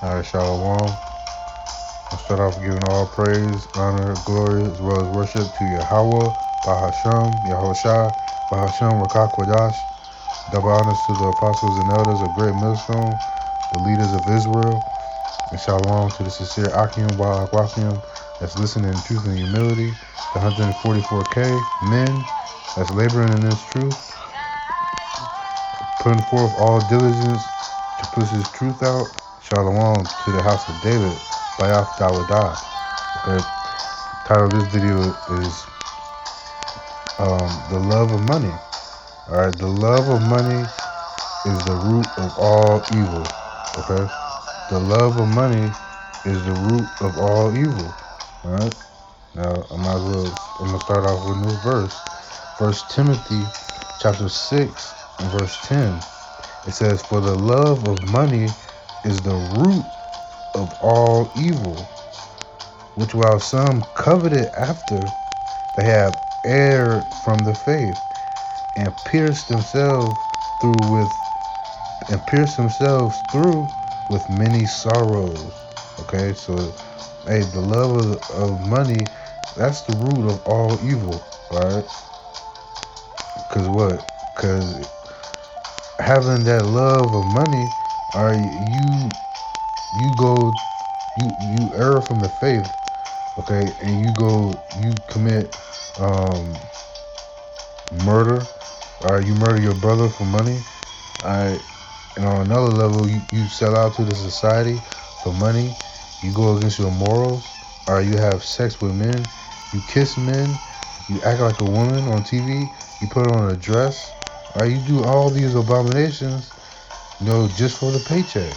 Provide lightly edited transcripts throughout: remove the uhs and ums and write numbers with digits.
Alright, Shalom. I'll start off giving all praise, honor, glory, as well as worship to Yahweh, Bahasham, Yahushua, Bahasham, Rakak Wadash. Double honors to the apostles and elders of Great Millstone, the leaders of Israel, and Shalom to the sincere Akim, Wakim, that's listening in truth and humility, the 144K men that's laboring in this truth, putting forth all diligence to push his truth out. Shalom to the house of David, Bayath Dawadah. The title of this video is The Love of Money. Alright, the love of money is the root of all evil. Okay? The love of money is the root of all evil. Alright? Now, I'm going to start off with this verse. 1 Timothy chapter 6 and verse 10. It says, "For the love of money is the root of all evil, which while some coveted after, they have erred from the faith, and pierced themselves through with many sorrows." Okay, so hey, the love of money, that's the root of all evil, right? Cause what? Cause having that love of money, you err from the faith, okay, and you commit murder, or you murder your brother for money, alright, and on another level, you sell out to the society for money, you go against your morals, or you have sex with men, you kiss men, you act like a woman on TV, you put on a dress, or you do all these abominations, just for the paycheck,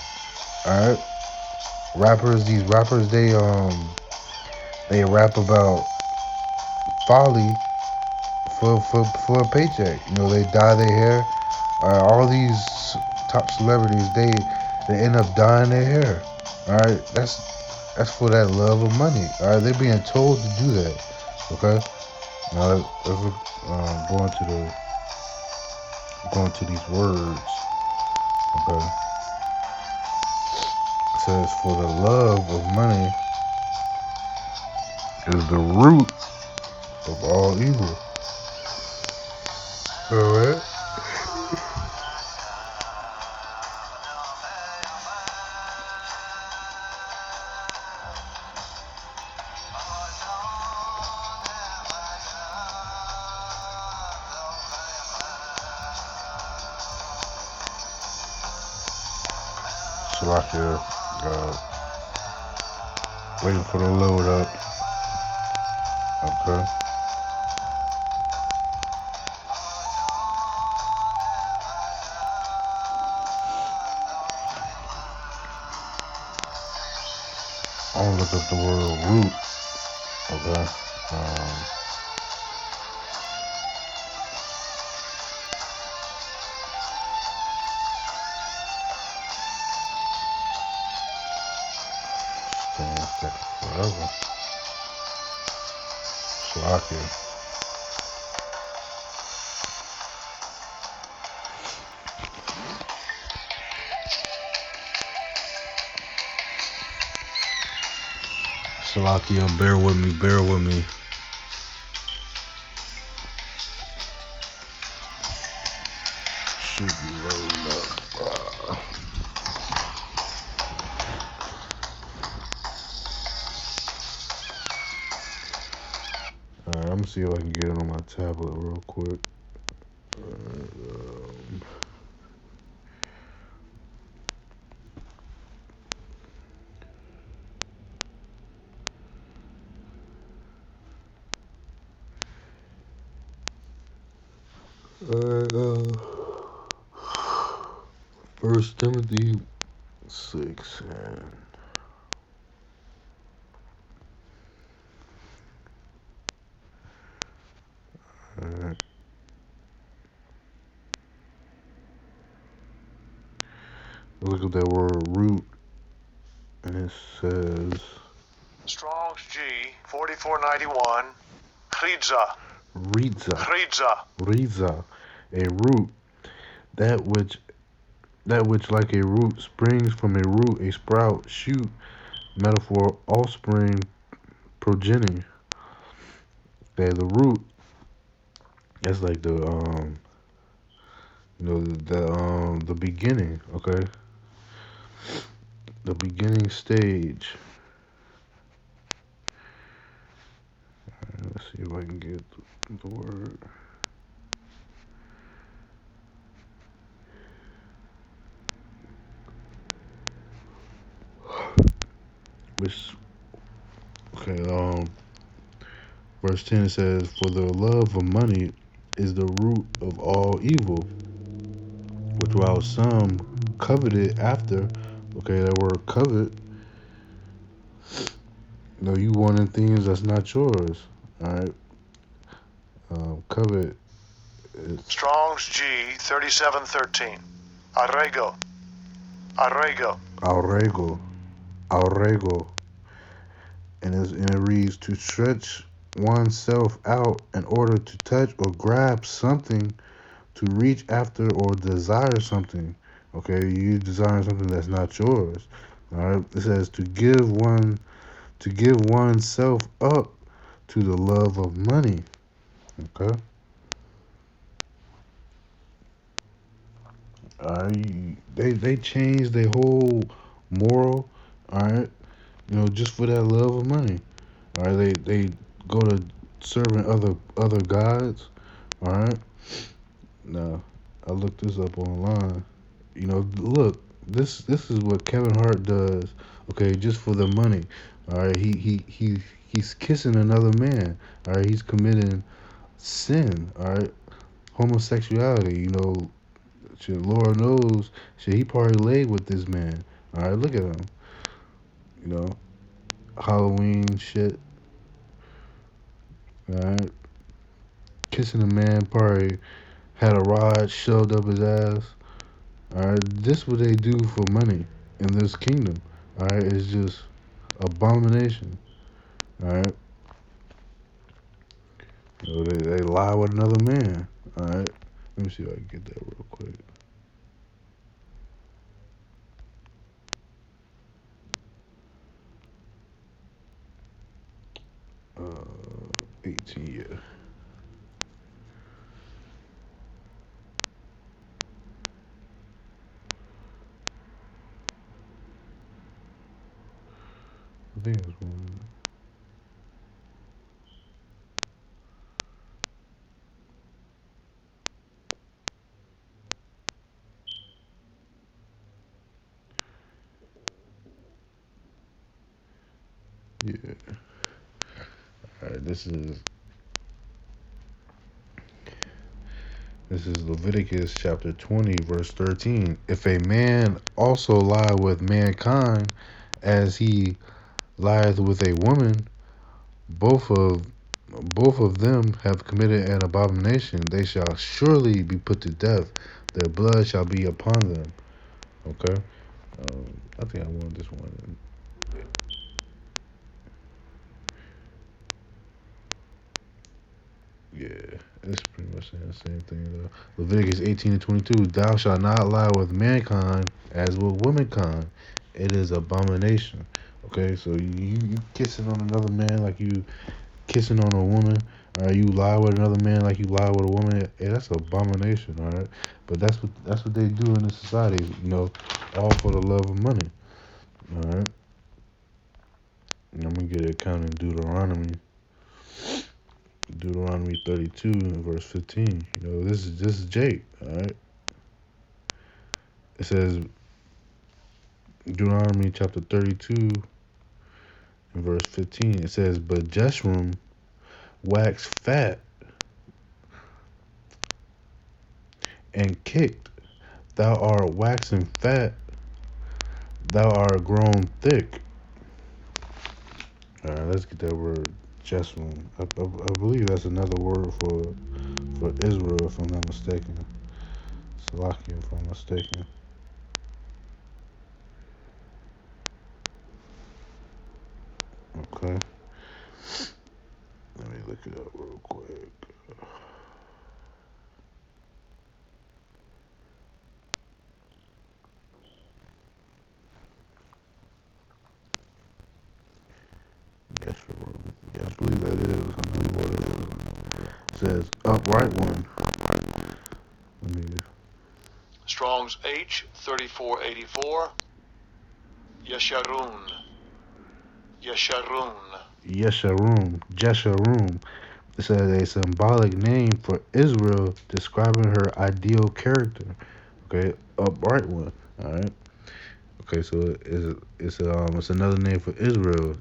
alright. These rappers, they rap about folly for a paycheck. They dye their hair. All these top celebrities, they end up dyeing their hair. All right, that's for that love of money. All right, they're being told to do that. Okay, now let's go into these words. Okay, it says, "For the love of money is the root of all evil." All right. Salakia, waiting for the load up. Okay. I'm gonna look up the word root. Okay. Staying forever. Salakia. Salakia, bear with me. Should be loading up. Alright, I'm gonna see if I can get it on my tablet real quick. Alright, 1 Timothy 6 and alright. Look at that word root, and it says Strong's G 4491 Riza, a root, that which That which like a root springs from a root, a sprout, shoot, metaphor, offspring, progeny. Okay, the root, that's like the beginning, okay? The beginning stage. Let's see if I can get the word. Which, okay, verse 10 says, "For the love of money is the root of all evil, which while some coveted after," okay, that word covet, you wanting things that's not yours, all right? Covet, it's Strong's G 3713. Arrego. Arrego. arrego, arrego, and it reads to stretch oneself out in order to touch or grab something, to reach after or desire something. Okay, you desire something that's not yours. All right, it says to give oneself up to the love of money. Okay, all right, they changed their whole moral. All right, just for that love of money. All right, they go to serving other gods. All right, now I looked this up online. Look, this is what Kevin Hart does. Okay, just for the money. All right, he's kissing another man. All right, he's committing sin. All right, homosexuality. Shit, Lord knows. Shit, he probably laid with this man. All right, look at him. You know, Halloween shit. All right, kissing a man. Probably had a rod shoved up his ass. All right, this what they do for money in this kingdom. All right, it's just abomination. All right, they lie with another man. All right, let me see if I can get that real quick. 18, yeah. I think it's one. Yeah. All right, this is Leviticus chapter 20, verse 13. If a man also lie with mankind, as he lieth with a woman, both of both of them have committed an abomination. They shall surely be put to death. Their blood shall be upon them. Okay. I think I want this one. Yeah, it's pretty much saying the same thing though. Leviticus 18 and 22. Thou shalt not lie with mankind as with womankind. It is abomination. Okay, so you kissing on another man like you kissing on a woman, or you lie with another man like you lie with a woman. Hey, that's abomination. All right, but that's what they do in this society. All for the love of money. All right, and I'm gonna get it account in Deuteronomy 32 and verse 15. This is Jake. All right, it says Deuteronomy chapter 32 and verse 15. It says, "But Jeshurun waxed fat and kicked. Thou art waxing fat. Thou art grown thick." All right, let's get that word Jeshurun. I believe that's another word for Israel, if I'm not mistaken. Salakia, if I'm mistaken. Okay, let me look it up real quick. says upright one. Let me, Strong's H3484. Yesharun. Yesharun. Jesharum. It says a symbolic name for Israel describing her ideal character. Okay, upright one. All right. Okay, so it's another name for Israel.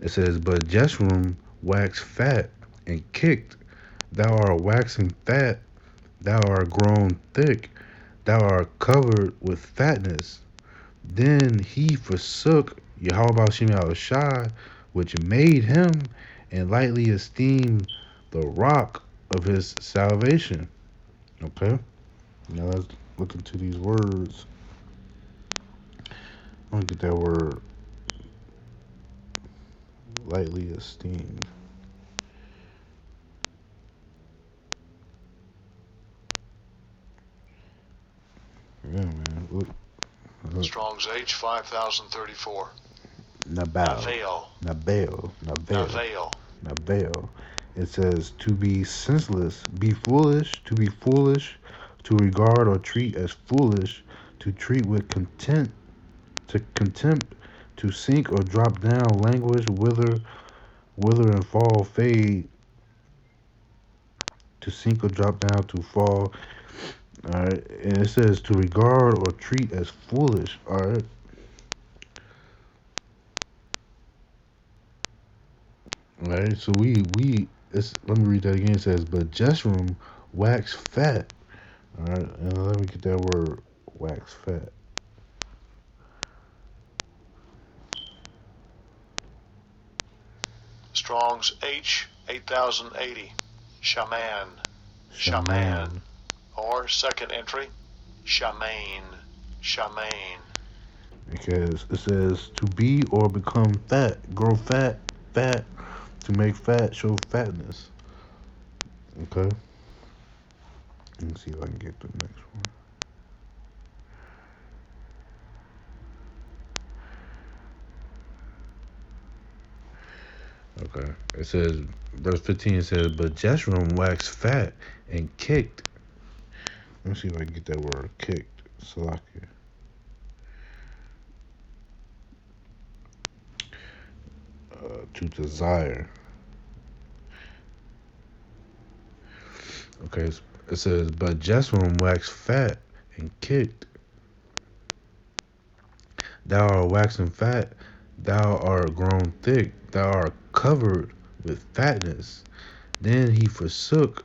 It says, but Jeshurun waxed fat and kicked. Thou art waxing fat. Thou art grown thick. Thou art covered with fatness. Then he forsook Yahweh Shem Shai, which made him, and lightly esteemed the rock of his salvation. Okay? Now let's look into these words. I'm gonna get that word lightly esteemed. Yeah, man. Look. Strong's H5034. Nabal. Navail. Nabal. Navail. It says to be senseless, be foolish, to regard or treat as foolish, to treat with contempt, to sink or drop down, languish, wither and fall, fade, to sink or drop down, to fall. All right, and it says to regard or treat as foolish. All right. All right, so let me read that again. It says, but Jeshurun waxed fat. All right, and let me get that word wax fat. Strong's H8080. Shaman. Or second entry, Shamain. Because it says to be or become fat, grow fat, to make fat, show fatness. Okay. Let me see if I can get the next one. Okay. It says, verse 15 says, but Jeshurun waxed fat and kicked. Let me see if I can get that word kicked. Salakia. To desire. Okay, it says, but Jeshurun waxed fat and kicked. Thou art waxen fat, thou art grown thick, thou art covered with fatness. Then he forsook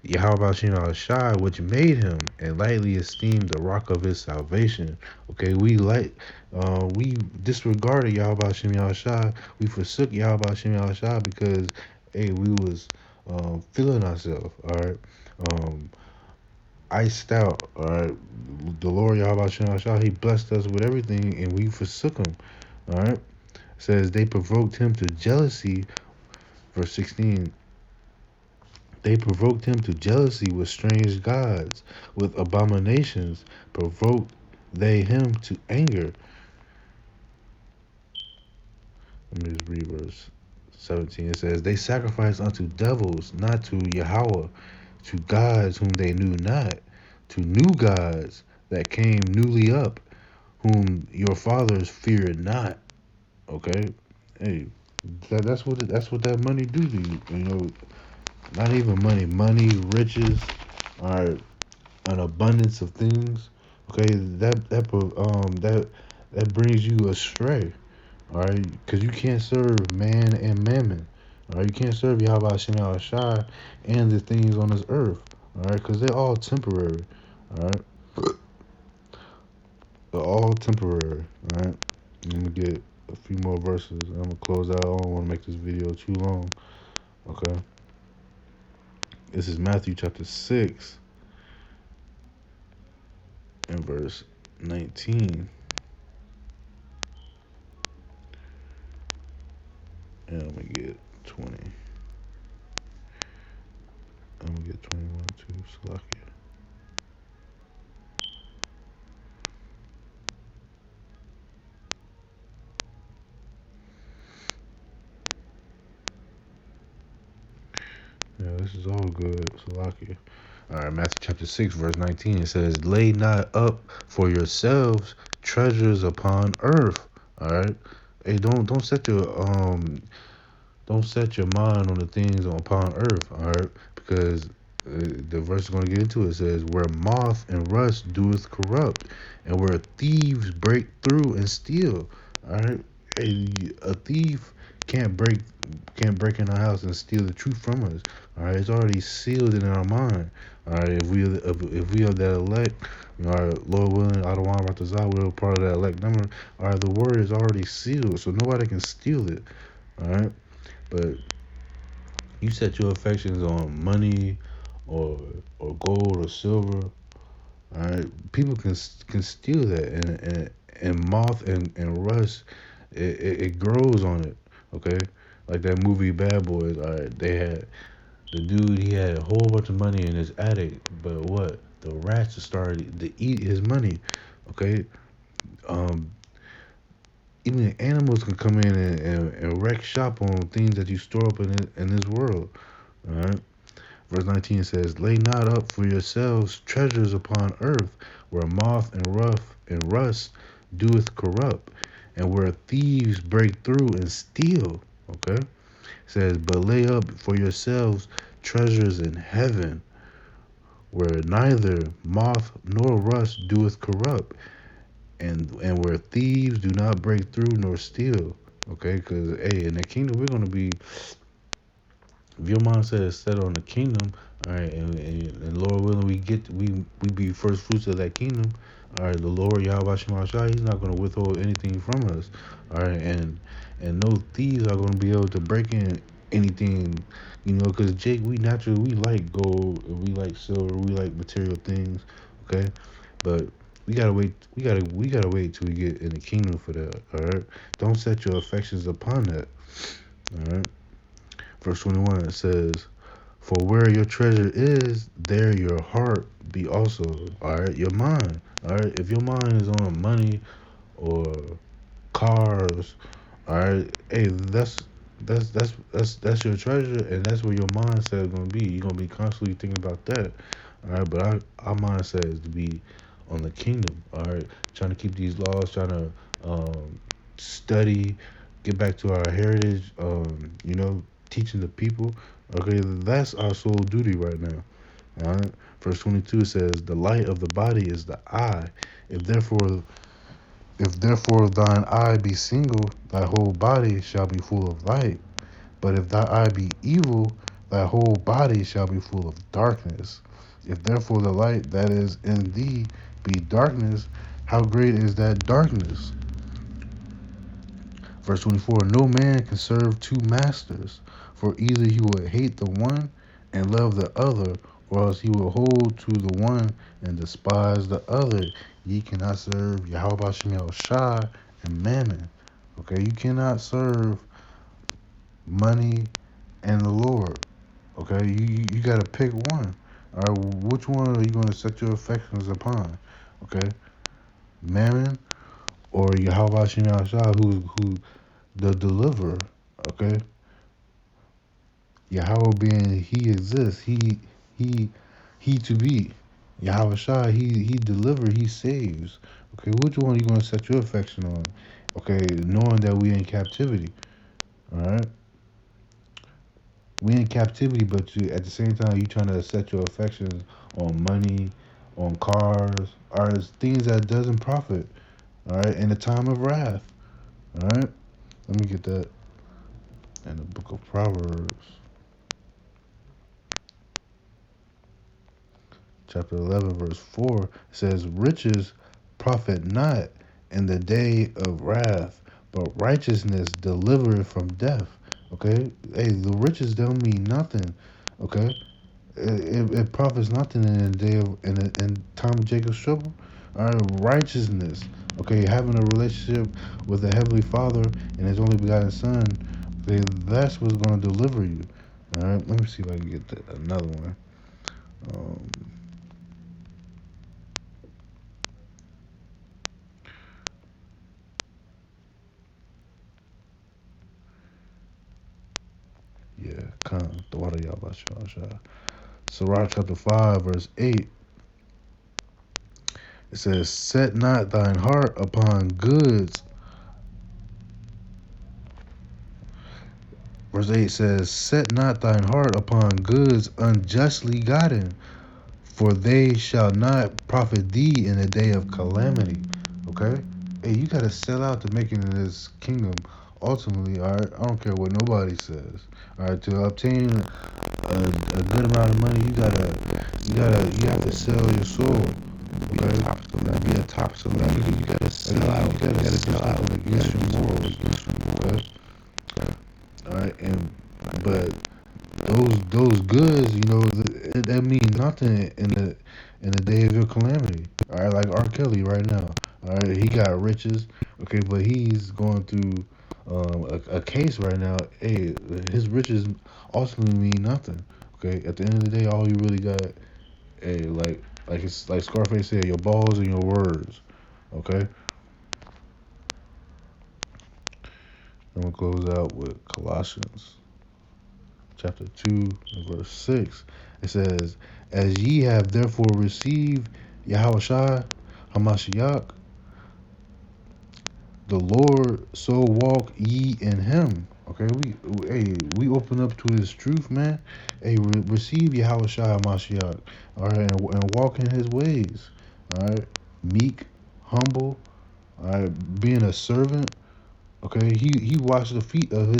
Yahweh Shem Shai, which made him, and lightly esteemed the rock of his salvation. Okay, we disregarded Yahweh Shem Shai. We forsook Yahweh Shem Shai because, hey, we was feeling ourselves. All right, iced out. All right, the Lord Yahweh Shem Shai, He blessed us with everything, and we forsook Him. All right, it says they provoked him to jealousy. Verse 16. They provoked him to jealousy with strange gods, with abominations provoked they him to anger. Let me just read verse 17. It says, they sacrificed unto devils, not to Yahweh, to gods whom they knew not, to new gods that came newly up, whom your fathers feared not. Okay? Hey, that's what that money do to you. You know, not even money, riches, are an abundance of things. Okay, that brings you astray. All right, because you can't serve man and mammon. All right, you can't serve Yahweh Shem Shai and the things on this earth. All right, because they're all temporary. All right, they're all temporary. All right, I'm gonna get a few more verses. I'm gonna close out. I don't want to make this video too long. Okay. This is Matthew chapter 6 and verse 19. And I'm going to get 20. I'm going to get 21 too. Salakia. Yeah, this is all good. Salakia. All right, Matthew chapter 6, verse 19. It says, "Lay not up for yourselves treasures upon earth." All right. Hey, don't set your mind on the things upon earth. All right, because the verse is going to get into it. It says, "Where moth and rust doeth corrupt, and where thieves break through and steal." All right. A thief can't break can't break in our house and steal the truth from us. All right, it's already sealed in our mind. All right, if we are that elect, all right, Lord willing, Adonai Ratazah, we're part of that elect number. All right, the word is already sealed, so nobody can steal it. All right, but you set your affections on money, or gold or silver. All right, people can steal that, and moth and rust, it grows on it. Okay, like that movie Bad Boys. All right, they had the dude. He had a whole bunch of money in his attic, but what? The rats started to eat his money. Okay, um, even the animals can come in and wreck shop on things that you store up in this world. All right. Verse 19 says, "Lay not up for yourselves treasures upon earth, where moth and rust doeth corrupt, and where thieves break through and steal." Okay? It says, "But lay up for yourselves treasures in heaven, where neither moth nor rust doeth corrupt, and where thieves do not break through nor steal." Okay? Because, hey, in the kingdom, we're going to be, if your mindset is set on the kingdom, all right, and Lord willing, we be first fruits of that kingdom. All right, the Lord Yahweh Shema Shai, He's not going to withhold anything from us. All right, and no thieves are going to be able to break in anything, because Jake, we naturally we like gold, we like silver, we like material things. Okay, but we gotta wait. We gotta wait till we get in the kingdom for that. All right, don't set your affections upon that. All right. Verse 21, it says, "For where your treasure is, there your heart be also." All right, your mind. All right, if your mind is on money or cars, all right, hey, that's your treasure, and that's where your mindset is gonna be. You're gonna be constantly thinking about that. All right, but our mindset is to be on the kingdom. All right, trying to keep these laws, trying to study, get back to our heritage. Teaching the people. Okay, that's our sole duty right now. All right. Verse 22 says, "The light of the body is the eye. If therefore, thine eye be single, thy whole body shall be full of light. But if thy eye be evil, thy whole body shall be full of darkness. If therefore the light that is in thee be darkness, how great is that darkness?" Verse 24, "No man can serve two masters, for either he will hate the one and love the other, or else he will hold to the one and despise the other. Ye cannot serve Yahweh Shem Shai and Mammon." Okay, you cannot serve money and the Lord. Okay, you got to pick one. All right, which one are you going to set your affections upon? Okay, Mammon or Yahweh Shem Shai, who the deliverer. Okay, Yahweh being He exists, He to be. Yahweh Shai, He deliver, He saves. Okay, which one are you gonna set your affection on? Okay, knowing that we in captivity. All right, we in captivity, but at the same time you trying to set your affections on money, on cars, or things that doesn't profit. All right, in the time of wrath. All right, let me get that in the book of Proverbs. Chapter 11, verse 4 says, "Riches profit not in the day of wrath, but righteousness delivereth from death." Okay? Hey, the riches don't mean nothing. Okay? It profits nothing in the day of, in time of Jacob's trouble. All right, righteousness. Okay, having a relationship with the Heavenly Father and His only begotten Son, okay, that's what's going to deliver you. All right, let me see if I can get another one. Um, Yeah, come the water y'all Sirach chapter 5, verse 8. It says, set not thine heart upon goods. Verse 8 says, set not thine heart upon goods unjustly gotten, for they shall not profit thee in the day of calamity. Okay? Hey, you got to sell out to making this kingdom ultimately, all right? I don't care what nobody says. All right, to obtain a good amount of money, you have to sell your soul. Be a top celebrity. You gotta sell out. You gotta sell out against your morals. Okay? All right, but those goods, that mean nothing in the day of your calamity. All right, like R. Kelly right now. All right, he got riches. Okay, but he's going through a case right now. Hey, his riches ultimately mean nothing. Okay, at the end of the day, all you really got, hey, like it's like Scarface said, your balls and your words. Okay. I'm gonna close out with Colossians chapter 2 and verse 6. It says, as ye have therefore received Yahushua Hamashiach, the Lord, so walk ye in him. Okay, we open up to his truth, man. Hey, receive Yahushua Hamashiach, all right, and walk in his ways. All right, meek, humble, all right, being a servant. Okay, he washed the feet of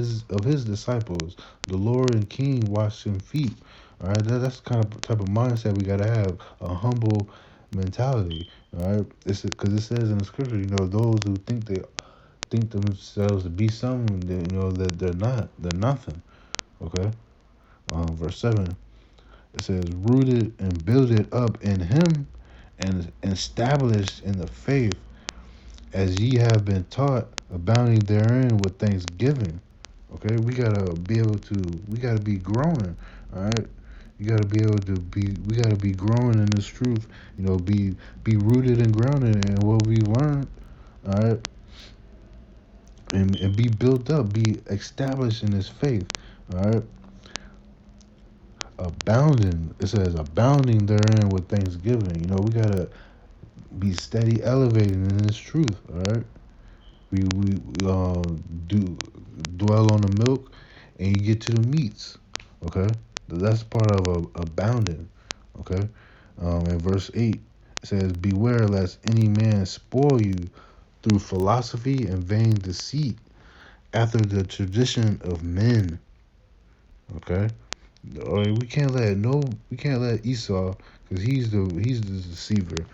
his disciples. The Lord and King washed him feet. All right, that's the kind of type of mindset we gotta have, a humble mentality. All right, it's because it says in the scripture, those who think themselves to be something, that they're nothing. Okay, verse 7, it says, rooted and builded up in him, and established in the faith, as ye have been taught, abounding therein with thanksgiving. Okay, we gotta be growing. All right, we gotta be growing in this truth. Be rooted and grounded in what we learned. All right, and be built up, be established in this faith. All right, abounding. It says abounding therein with thanksgiving. We gotta be steady elevating in this truth. All right. We do dwell on the milk, and you get to the meats. Okay, that's part of abounding. Okay, in verse 8 it says, beware lest any man spoil you through philosophy and vain deceit, after the tradition of men. Okay, all right, we can't let Esau, because he's the deceiver,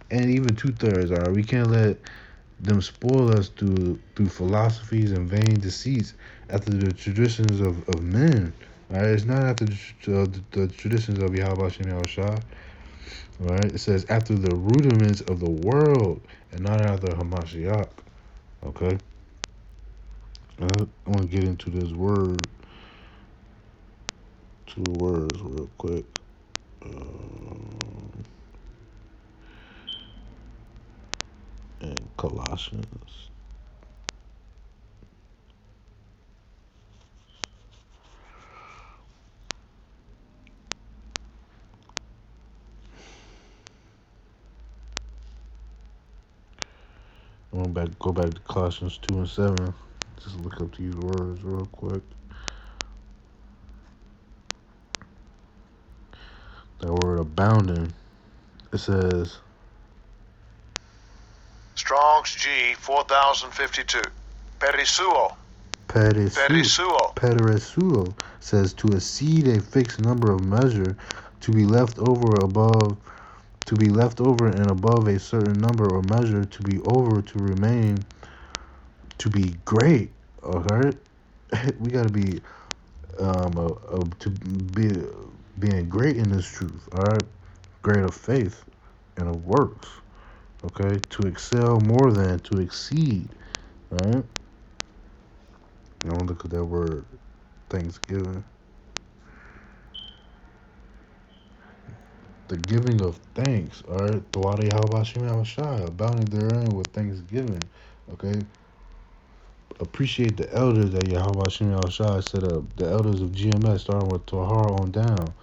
and even 2/3. All right, we can't let them spoil us through philosophies and vain deceits, after the traditions of men. All right, it's not after the traditions of Yahweh Shem Yahushua. All right, it says after the rudiments of the world, and not after Hamashiach. Okay, I want to get into this word, two words real quick. In Colossians. Go back to Colossians 2 and 7. Just look up these words real quick. That word abounding. It says, Strong's G 4052. Perisuo. Perisuo says to exceed a fixed number of measure, to be left over and above a certain number or measure, to be over, to remain, to be great. Okay, we gotta be being great in this truth. All right, great of faith and of works. Okay, to excel more than, to exceed. All right. Now look at that word, thanksgiving. The giving of thanks. All right, abounding therein with thanksgiving. Okay, appreciate the elders that Yahweh Shem Shai set up. The elders of GMS, starting with Tahar on down.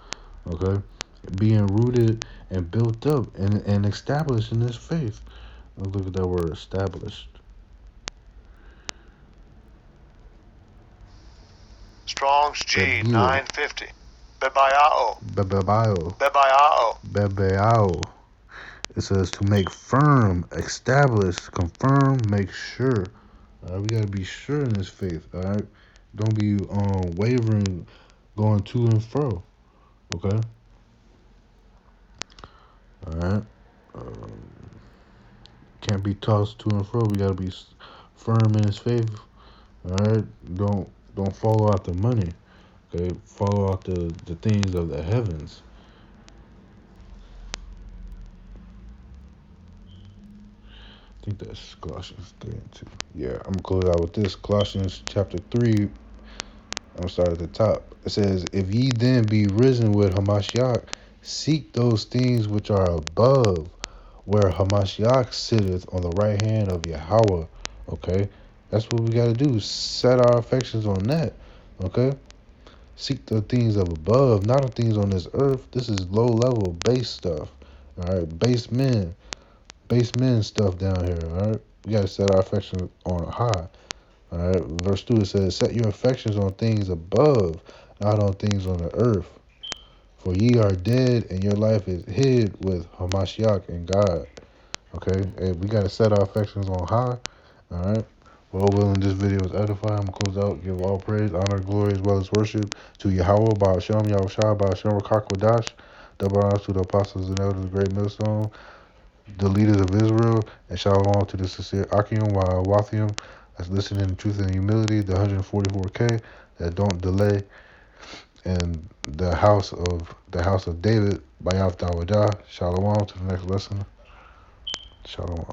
Okay, being rooted and built up and established in this faith. Let's look at that word, established. Strong's G Bebio. 950. Bebayao. Bebeao. Bebayao. Bebeao. It says to make firm, establish, confirm, make sure. All right, we gotta be sure in this faith. All right, don't be wavering, going to and fro. Okay. All right. Can't be tossed to and fro. We gotta be firm in his faith. All right. Don't follow after money. Okay. Follow after the things of the heavens. I think that's Colossians 3 and 2. Yeah, I'm gonna close out with this. Colossians chapter 3. I'm gonna start at the top. It says, if ye then be risen with Hamashiach, seek those things which are above, where Hamashiach sitteth on the right hand of Yahweh. Okay? That's what we gotta do. Set our affections on that. Okay? Seek the things of above, not the things on this earth. This is low level base stuff. Alright, base men stuff down here. Alright? We gotta set our affections on high. Alright, verse 2 it says, set your affections on things above, not on things on the earth. For ye are dead, and your life is hid with Hamashiach in God. Okay, hey, we gotta set our affections on high. Alright. Well, willing, this video is edifying. I'm gonna close out, give all praise, honor, glory, as well as worship to Yahweh, Ba'ashem, Yahushua, Ba'ashem, Rakakwadash. Double honors to the apostles and elders of the great millstone, the leaders of Israel, and shalom to the sincere Akim, Wathium, that's listening in truth and humility, the 144K that don't delay, and the house of David, Bayav Dawadah. Shalom to the next lesson. Shalom.